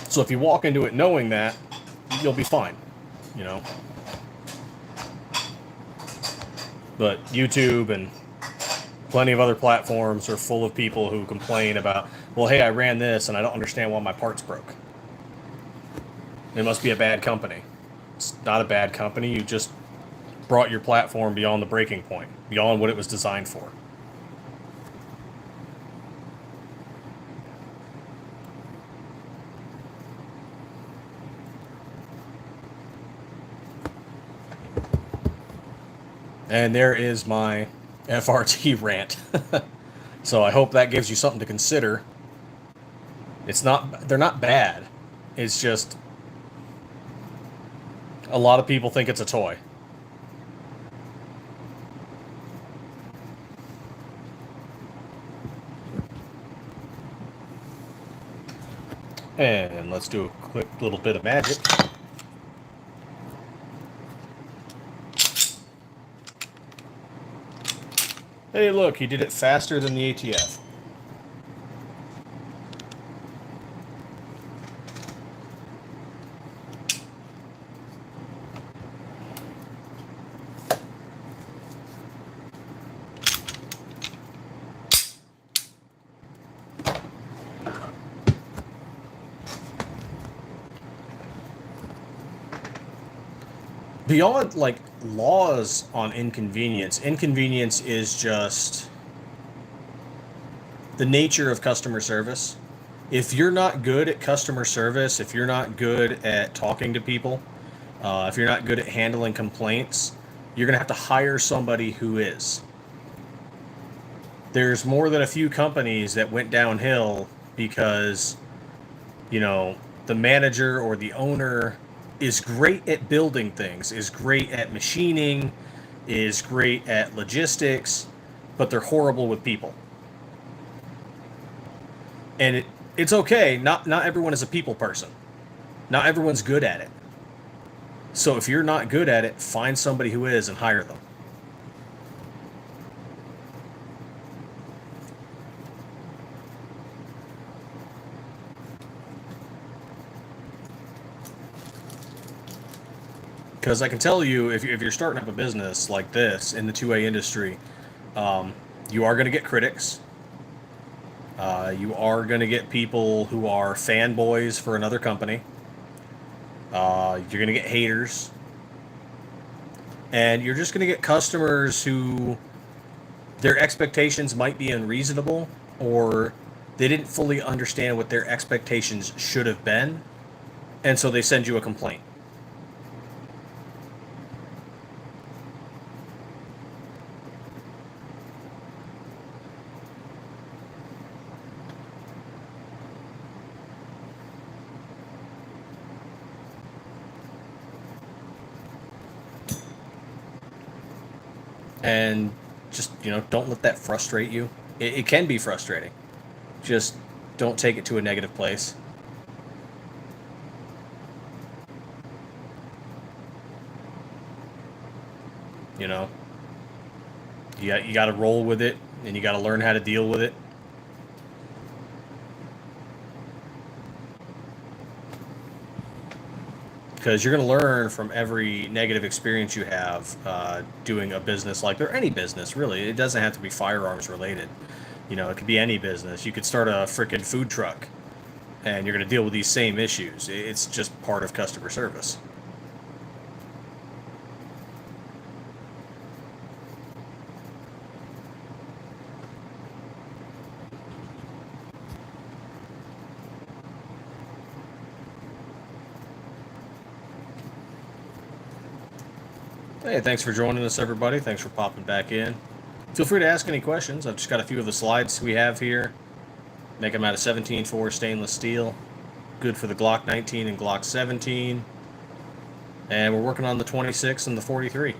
So if you walk into it knowing that, you'll be fine, you know. But YouTube and plenty of other platforms are full of people who complain about, well, hey, I ran this and I don't understand why my parts broke. It must be a bad company. It's not a bad company. You just brought your platform beyond the breaking point, beyond what it was designed for. And there is my FRT rant. So I hope that gives you something to consider. They're not bad. It's just a lot of people think it's a toy. And let's do a quick little bit of magic. Hey, look, he did it faster than the ATF. Beyond, like, laws on inconvenience is just the nature of customer service. If you're not good at customer service, if you're not good at talking to people, if you're not good at handling complaints, you're going to have to hire somebody who is. There's more than a few companies that went downhill because, the manager or the owner is great at building things, is great at machining, is great at logistics, but they're horrible with people. And it's okay. Not everyone is a people person. Not everyone's good at it. So if you're not good at it, find somebody who is and hire them. Because I can tell you, if you're starting up a business like this in the 2A industry, you are going to get critics. You are going to get people who are fanboys for another company. You're going to get haters. And you're just going to get customers who their expectations might be unreasonable, or they didn't fully understand what their expectations should have been. And so they send you a complaint. And just, don't let that frustrate you. It can be frustrating. Just don't take it to a negative place. You know, you got to roll with it, and you got to learn how to deal with it. Because you're going to learn from every negative experience you have doing a business like, or any business, really. It doesn't have to be firearms related. It could be any business. You could start a freaking food truck, and you're going to deal with these same issues. It's just part of customer service. Hey, thanks for joining us, everybody. Thanks for popping back in. Feel free to ask any questions. I've just got a few of the slides we have here. Make them out of 17.4 stainless steel. Good for the Glock 19 and Glock 17. And we're working on the 26 and the 43.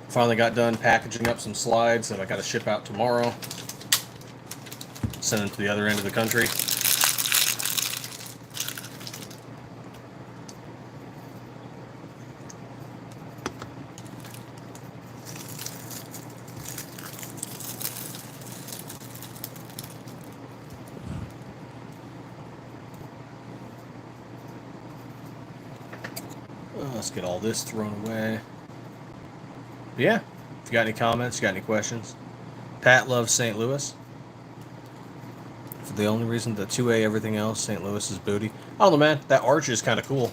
Finally got done packaging up some slides that I got to ship out tomorrow. Send them to the other end of the country. Let's get all this thrown away. Yeah, if you got any comments, you got any questions. Pat loves St. Louis. For the only reason the 2A, everything else, St. Louis is booty. I don't know, man. That arch is kind of cool.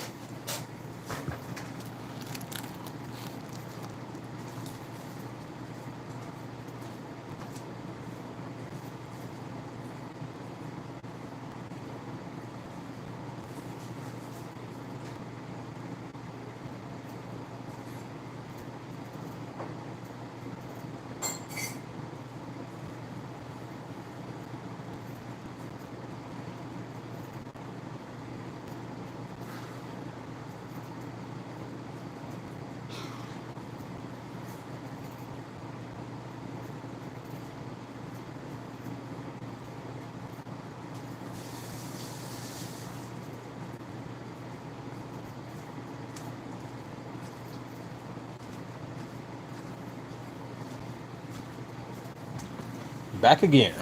Back again.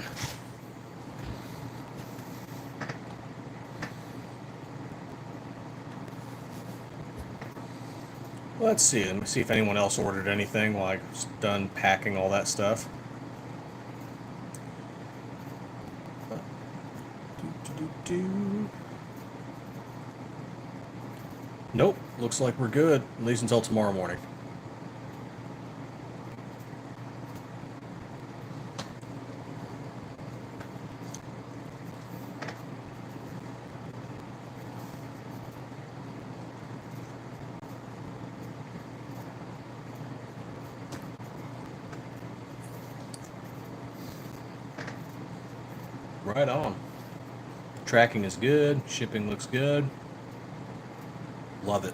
Let's see. Let me see if anyone else ordered anything while I was done packing all that stuff. Nope. Looks like we're good. At least until tomorrow morning. Right on. Tracking is good. Shipping looks good. Love it.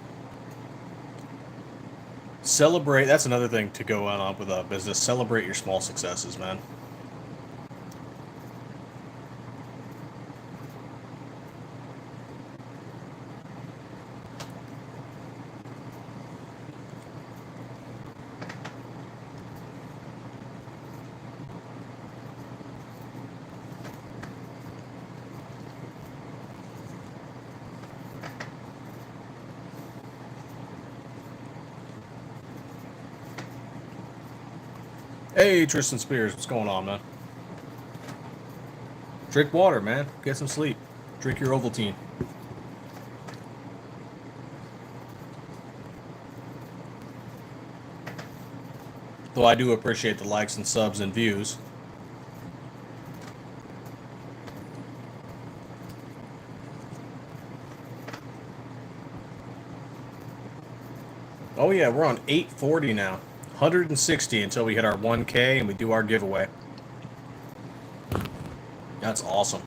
Celebrate. That's another thing to go on with a business. Celebrate your small successes, man. Hey, Tristan Spears, what's going on, man? Drink water, man. Get some sleep. Drink your Ovaltine. Though I do appreciate the likes and subs and views. Oh yeah, we're on 840 now. 160 until we hit our 1K and we do our giveaway. That's awesome.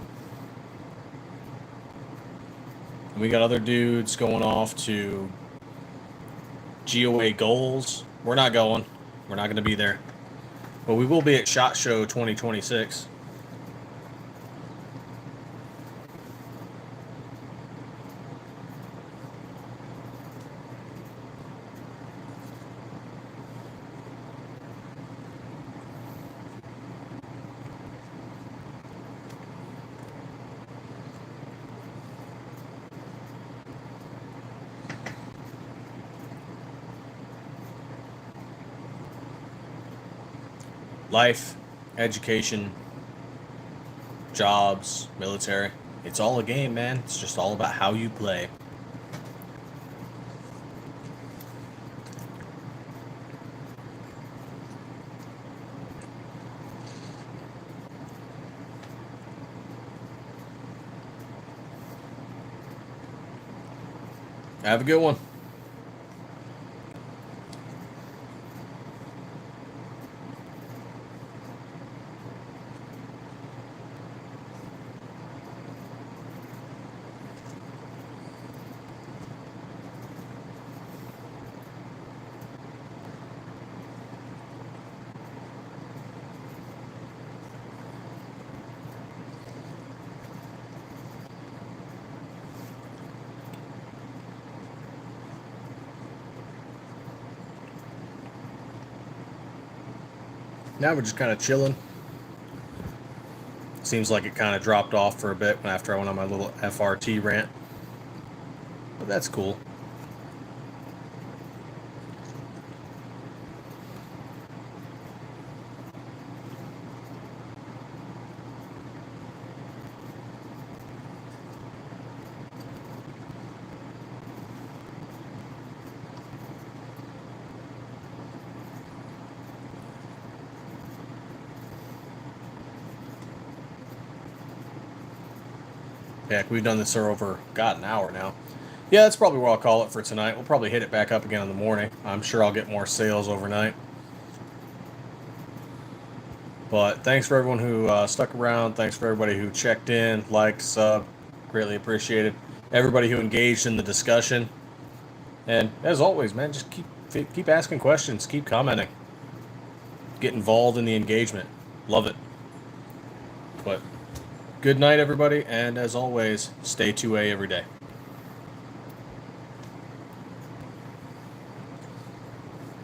And we got other dudes going off to GOA goals. We're not going. We're not going to be there. But we will be at SHOT Show 2026. Life, education, jobs, military. It's all a game, man. It's just all about how you play. Have a good one. Now we're just kind of chilling. Seems like it kind of dropped off for a bit after I went on my little FRT rant. But that's cool. Heck, we've done this for over, God, an hour now. Yeah, that's probably what I'll call it for tonight. We'll probably hit it back up again in the morning. I'm sure I'll get more sales overnight. But thanks for everyone who stuck around. Thanks for everybody who checked in, liked, sub. Greatly appreciated. Everybody who engaged in the discussion. And as always, man, just keep asking questions. Keep commenting. Get involved in the engagement. Love it. But good night, everybody. And as always, stay 2A every day.